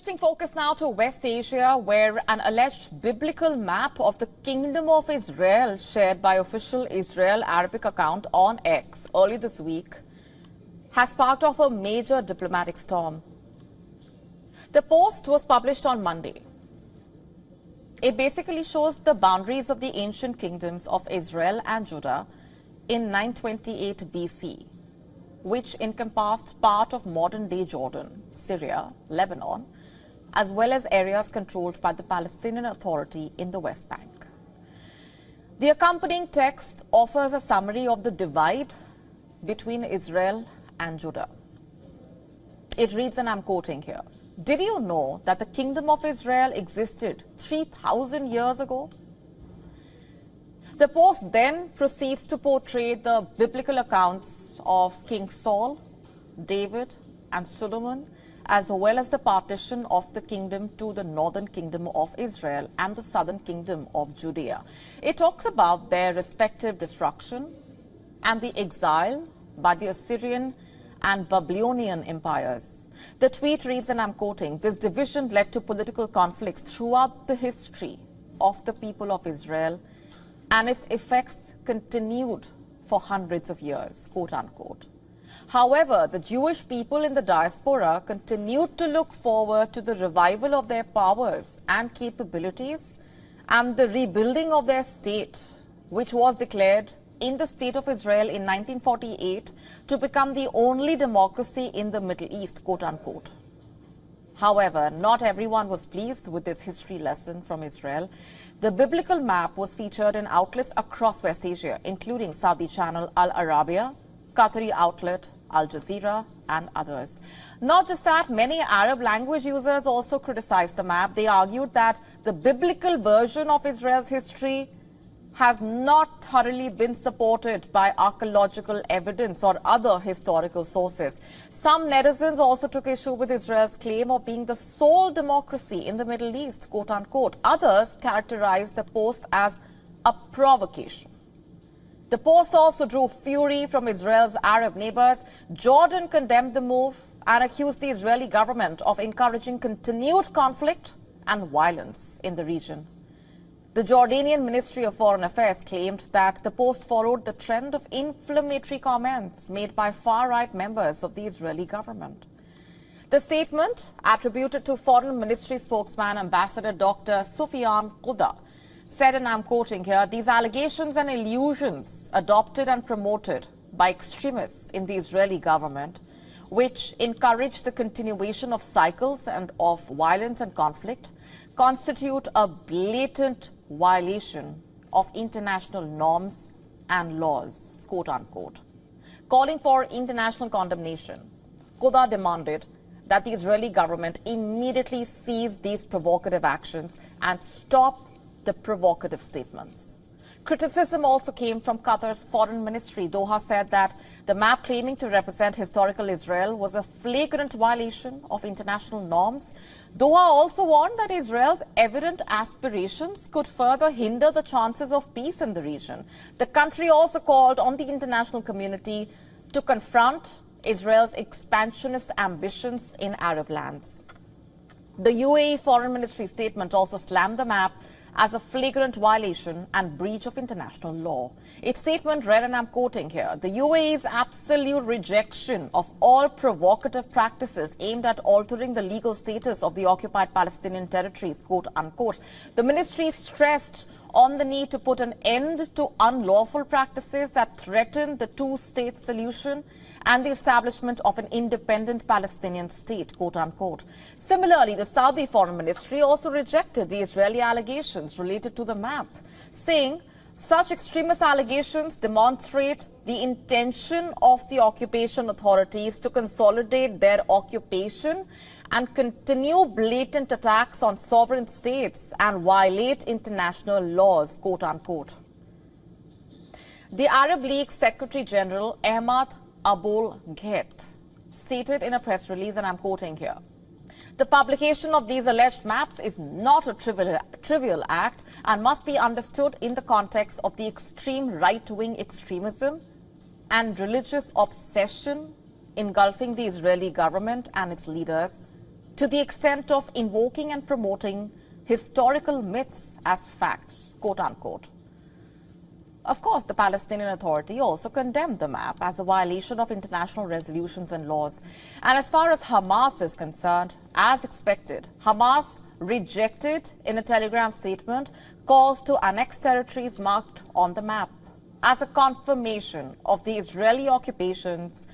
Shifting focus now to West Asia, where an alleged biblical map of the Kingdom of Israel shared by official Israel Arabic account on X early this week has sparked off a major diplomatic storm. The post was published on Monday. It basically shows the boundaries of the ancient kingdoms of Israel and Judah in 928 BC, which encompassed part of modern-day Jordan, Syria, Lebanon, as well as areas controlled by the Palestinian Authority in the West Bank. The accompanying text offers a summary of the divide between Israel and Judah. It reads, and I'm quoting here, "Did you know that the Kingdom of Israel existed 3,000 years ago?" The post then proceeds to portray the biblical accounts of King Saul, David, and Solomon, as well as the partition of the kingdom to the northern kingdom of Israel and the southern kingdom of Judea. It talks about their respective destruction and the exile by the Assyrian and Babylonian empires. The tweet reads, and I'm quoting, "This division led to political conflicts throughout the history of the people of Israel, and its effects continued for hundreds of years," quote unquote. However, the Jewish people in the diaspora continued to look forward to the revival of their powers and capabilities and the rebuilding of their state, which was declared in the State of Israel in 1948 to become the only democracy in the Middle East, quote unquote. However, not everyone was pleased with this history lesson from Israel. The biblical map was featured in outlets across West Asia, including Saudi channel Al Arabiya, Qatari outlet Al Jazeera, and others. Not just that, many Arab language users also criticized the map. They argued that the biblical version of Israel's history has not thoroughly been supported by archaeological evidence or other historical sources. Some netizens also took issue with Israel's claim of being the sole democracy in the Middle East, quote unquote. Others characterized the post as a provocation. The post also drew fury from Israel's Arab neighbors. Jordan condemned the move and accused the Israeli government of encouraging continued conflict and violence in the region. The Jordanian Ministry of Foreign Affairs claimed that the post followed the trend of inflammatory comments made by far-right members of the Israeli government. The statement, attributed to Foreign Ministry spokesman Ambassador Dr. Sufyan Quda, said, and I'm quoting here, "These allegations and illusions adopted and promoted by extremists in the Israeli government, which encourage the continuation of cycles and of violence and conflict, constitute a blatant violation of international norms and laws," quote unquote. Calling for international condemnation, Quda demanded that the Israeli government immediately cease these provocative actions and stop the provocative statements. Criticism also came from Qatar's foreign ministry. Doha said that the map claiming to represent historical Israel was a flagrant violation of international norms. Doha also warned that Israel's evident aspirations could further hinder the chances of peace in the region. The country also called on the international community to confront Israel's expansionist ambitions in Arab lands. The UAE Foreign Ministry statement also slammed the map as a flagrant violation and breach of international law. Its statement read, and I'm quoting here, "The UAE's absolute rejection of all provocative practices aimed at altering the legal status of the occupied Palestinian territories," quote unquote. The ministry stressed on the need to put an end to unlawful practices that threaten the two-state solution and the establishment of an independent Palestinian state, quote unquote. Similarly, the Saudi Foreign Ministry also rejected the Israeli allegations related to the map, saying such extremist allegations demonstrate the intention of the occupation authorities to consolidate their occupation and continue blatant attacks on sovereign states and violate international laws, quote unquote. The Arab League Secretary General Ahmad Abul Gheit stated in a press release, and I'm quoting here, "The publication of these alleged maps is not a trivial act and must be understood in the context of the extreme right-wing extremism and religious obsession engulfing the Israeli government and its leaders to the extent of invoking and promoting historical myths as facts, quote unquote. Of course, the Palestinian Authority also condemned the map as a violation of international resolutions and laws. And as far as Hamas is concerned, as expected, Hamas rejected in a telegram statement calls to annex territories marked on the map as a confirmation of the Israeli occupation's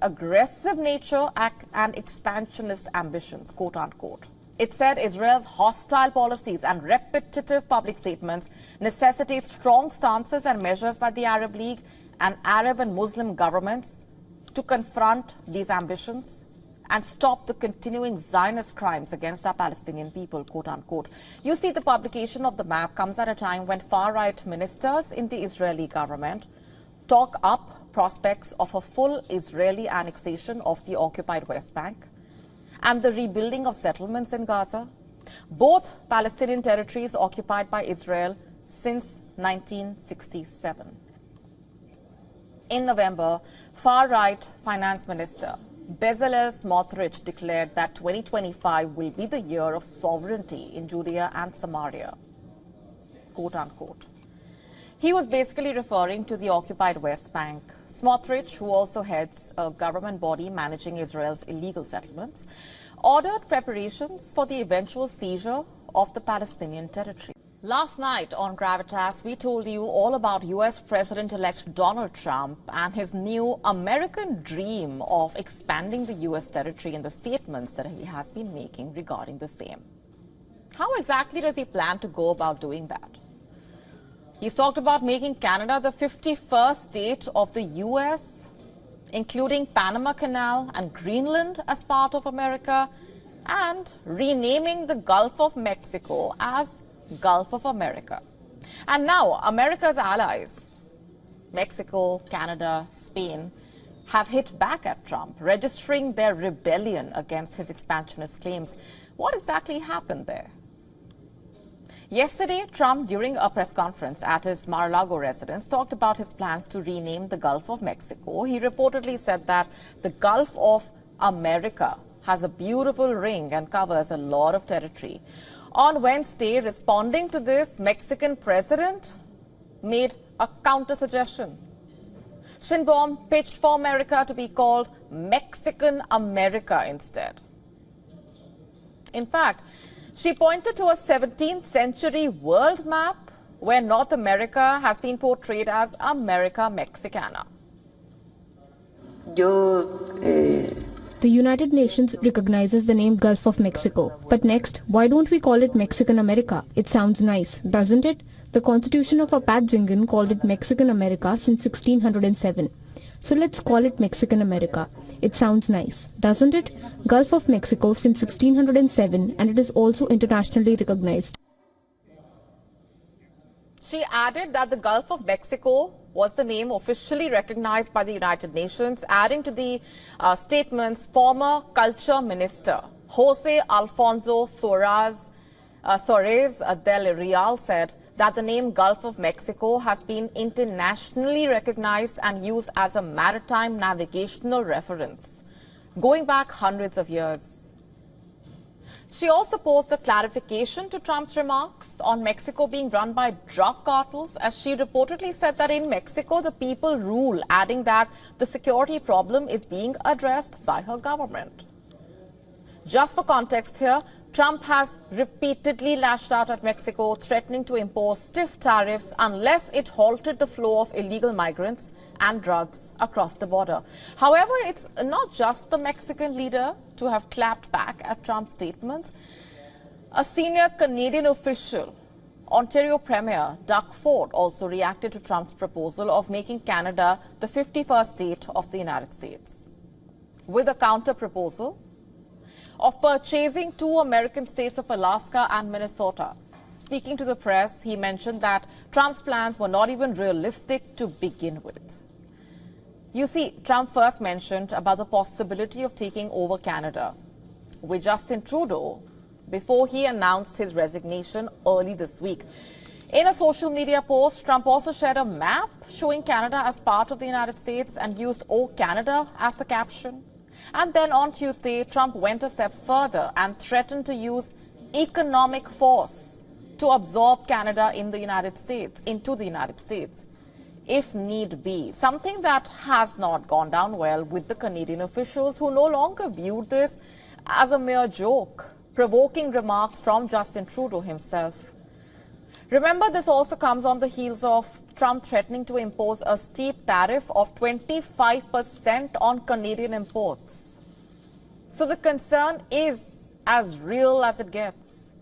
aggressive nature and expansionist ambitions, quote unquote. It said Israel's hostile policies and repetitive public statements necessitate strong stances and measures by the Arab League and Arab and Muslim governments to confront these ambitions and stop the continuing Zionist crimes against our Palestinian people, quote unquote. You see, the publication of the map comes at a time when far-right ministers in the Israeli government talk up prospects of a full Israeli annexation of the occupied West Bank and the rebuilding of settlements in Gaza, both Palestinian territories occupied by Israel since 1967. In November, far-right Finance Minister Bezalel Smotrich declared that 2025 will be the year of sovereignty in Judea and Samaria, quote unquote. He was basically referring to the occupied West Bank. Smotrich, who also heads a government body managing Israel's illegal settlements, ordered preparations for the eventual seizure of the Palestinian territory. Last night on GRAVITAS, we told you all about US President-elect Donald Trump and his new American dream of expanding the US territory and the statements that he has been making regarding the same. How exactly does he plan to go about doing that? He's talked about making Canada the 51st state of the U.S., including Panama Canal and Greenland as part of America, and renaming the Gulf of Mexico as Gulf of America. And now America's allies, Mexico, Canada, Spain, have hit back at Trump, registering their rebellion against his expansionist claims. What exactly happened there? Yesterday, Trump, during a press conference at his Mar-a-Lago residence, talked about his plans to rename the Gulf of Mexico. He reportedly said that the Gulf of America has a beautiful ring and covers a lot of territory. On Wednesday, responding to this, Mexican president made a counter-suggestion. Sheinbaum pitched for America to be called Mexican America instead. In fact, she pointed to a 17th century world map where North America has been portrayed as America Mexicana. The United Nations recognizes the name Gulf of Mexico. But next, why don't we call it Mexican America? It sounds nice, doesn't it? The constitution of Apatzingán called it Mexican America since 1607. So let's call it Mexican America. It sounds nice, doesn't it? Gulf of Mexico since 1607, and it is also internationally recognized. She added that the Gulf of Mexico was the name officially recognized by the United Nations, adding to the statements former Culture Minister Jose Alfonso Soares del Real said that the name Gulf of Mexico has been internationally recognized and used as a maritime navigational reference, going back hundreds of years. She also posed a clarification to Trump's remarks on Mexico being run by drug cartels, as she reportedly said that in Mexico the people rule, adding that the security problem is being addressed by her government. Just for context here, Trump has repeatedly lashed out at Mexico, threatening to impose stiff tariffs unless it halted the flow of illegal migrants and drugs across the border. However, it's not just the Mexican leader to have clapped back at Trump's statements. A senior Canadian official, Ontario Premier Doug Ford, also reacted to Trump's proposal of making Canada the 51st state of the United States, with a counter-proposal of purchasing two American states of Alaska and Minnesota. Speaking to the press, he mentioned that Trump's plans were not even realistic to begin with. You see, Trump first mentioned about the possibility of taking over Canada with Justin Trudeau before he announced his resignation early this week. In a social media post, Trump also shared a map showing Canada as part of the United States and used "Oh Canada" as the caption. And then on Tuesday, Trump went a step further and threatened to use economic force to absorb Canada into the United States, if need be. Something that has not gone down well with the Canadian officials, who no longer viewed this as a mere joke, provoking remarks from Justin Trudeau himself. Remember, this also comes on the heels of Trump threatening to impose a steep tariff of 25% on Canadian imports. So the concern is as real as it gets.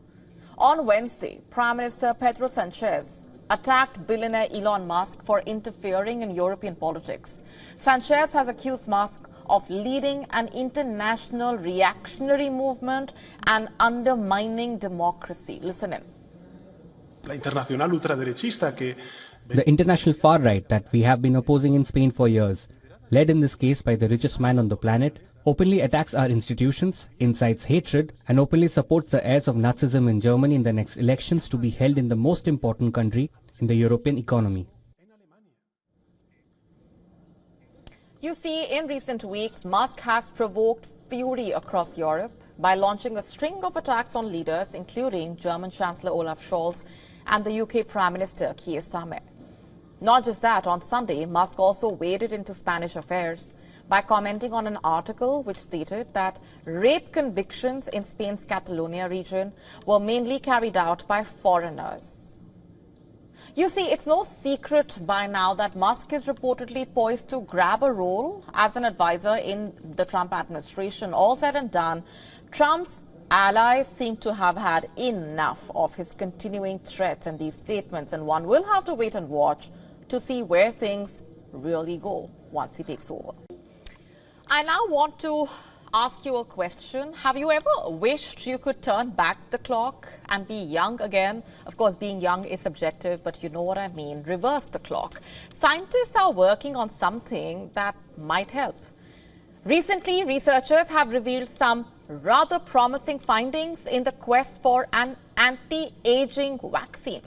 On Wednesday, Prime Minister Pedro Sanchez attacked billionaire Elon Musk for interfering in European politics. Sanchez has accused Musk of leading an international reactionary movement and undermining democracy. Listen in. La internacional ultraderechista que... The international far right that we have been opposing in Spain for years, led in this case by the richest man on the planet, openly attacks our institutions, incites hatred, and openly supports the heirs of Nazism in Germany in the next elections to be held in the most important country in the European economy. You see, in recent weeks, Musk has provoked fury across Europe by launching a string of attacks on leaders, including German Chancellor Olaf Scholz and the UK Prime Minister Keir Starmer. Not just that, on Sunday, Musk also waded into Spanish affairs by commenting on an article which stated that rape convictions in Spain's Catalonia region were mainly carried out by foreigners. You see, it's no secret by now that Musk is reportedly poised to grab a role as an advisor in the Trump administration. All said and done, Trump's allies seem to have had enough of his continuing threats and these statements, and one will have to wait and watch to see where things really go once he takes over. I now want to ask you a question. Have you ever wished you could turn back the clock and be young again? Of course, being young is subjective, but you know what I mean. Reverse the clock. Scientists are working on something that might help. Recently, researchers have revealed some rather promising findings in the quest for an anti-aging vaccine.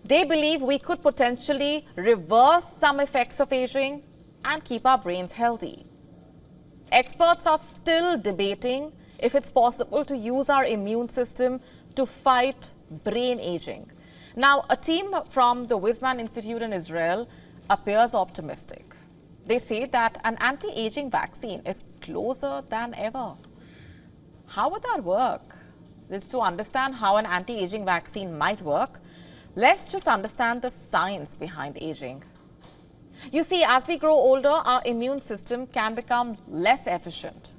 They believe we could potentially reverse some effects of aging and keep our brains healthy. Experts are still debating if it's possible to use our immune system to fight brain aging. Now, a team from the Weizmann Institute in Israel appears optimistic. They say that an anti-aging vaccine is closer than ever. How would that work? Just to understand how an anti-aging vaccine might work, let's just understand the science behind aging. You see, as we grow older, our immune system can become less efficient.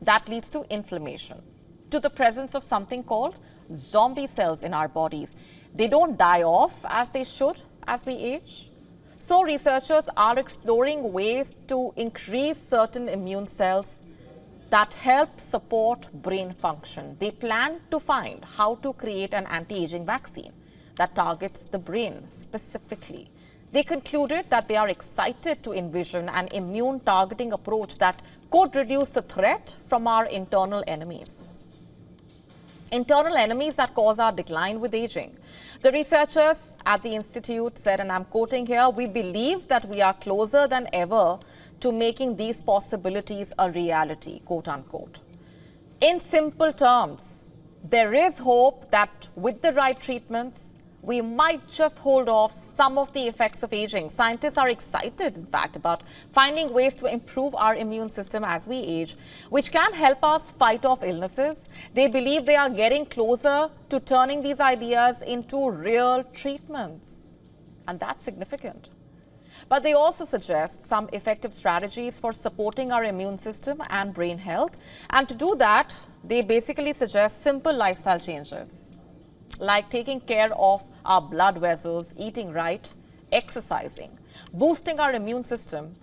That leads to inflammation, to the presence of something called zombie cells in our bodies. They don't die off as they should as we age. So researchers are exploring ways to increase certain immune cells that help support brain function. They plan to find how to create an anti-aging vaccine that targets the brain specifically. They concluded that they are excited to envision an immune targeting approach that could reduce the threat from our internal enemies. Internal enemies that cause our decline with aging. The researchers at the institute said, and I'm quoting here, "We believe that we are closer than ever to making these possibilities a reality," quote unquote. In simple terms, there is hope that with the right treatments, we might just hold off some of the effects of aging. Scientists are excited, in fact, about finding ways to improve our immune system as we age, which can help us fight off illnesses. They believe they are getting closer to turning these ideas into real treatments. And that's significant. But they also suggest some effective strategies for supporting our immune system and brain health. And to do that, they basically suggest simple lifestyle changes, like taking care of our blood vessels, eating right, exercising, boosting our immune system,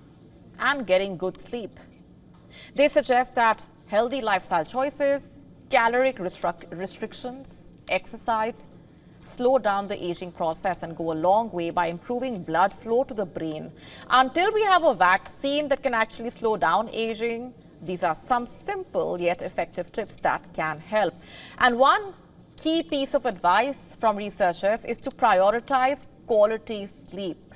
and getting good sleep. They suggest that healthy lifestyle choices, caloric restrictions, exercise, slow down the aging process and go a long way by improving blood flow to the brain. Until we have a vaccine that can actually slow down aging, these are some simple yet effective tips that can help. And one key piece of advice from researchers is to prioritize quality sleep.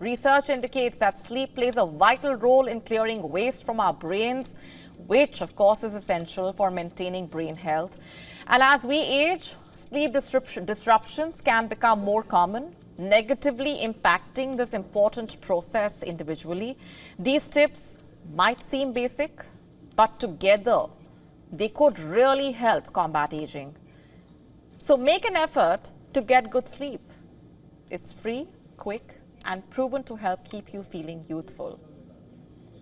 Research indicates that sleep plays a vital role in clearing waste from our brains, which of course is essential for maintaining brain health. And as we age, sleep disruptions can become more common, negatively impacting this important process individually. These tips might seem basic, but together they could really help combat aging. So make an effort to get good sleep. It's free, quick, and proven to help keep you feeling youthful.